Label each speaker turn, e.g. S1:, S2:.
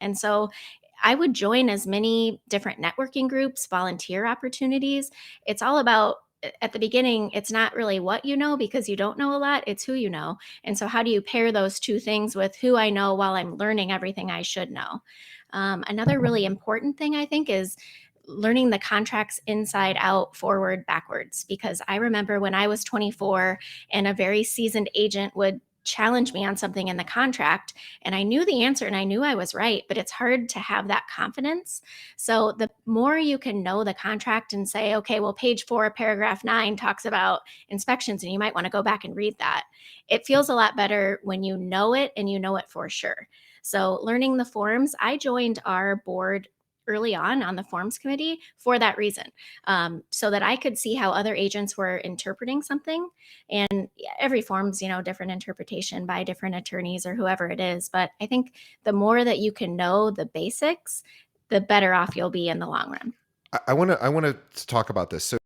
S1: And so I would join as many different networking groups, volunteer opportunities. It's all about, at the beginning, it's not really what you know because you don't know a lot, it's who you know. And so, how do you pair those two things with who I know while I'm learning everything I should know? Another really important thing I think is learning the contracts inside out, forward, backwards. Because I remember when I was 24 and a very seasoned agent would challenge me on something in the contract and I knew the answer and I knew I was right, but it's hard to have that confidence. So the more you can know the contract and say, okay, well, page 4, paragraph 9 talks about inspections, and you might want to go back and read that. It feels a lot better when you know it and you know it for sure. So learning the forms, I joined our board early on the forms committee for that reason, so that I could see how other agents were interpreting something. And every form's, different interpretation by different attorneys or whoever it is. But I think the more that you can know the basics, the better off you'll be in the long run.
S2: I want to talk about this. So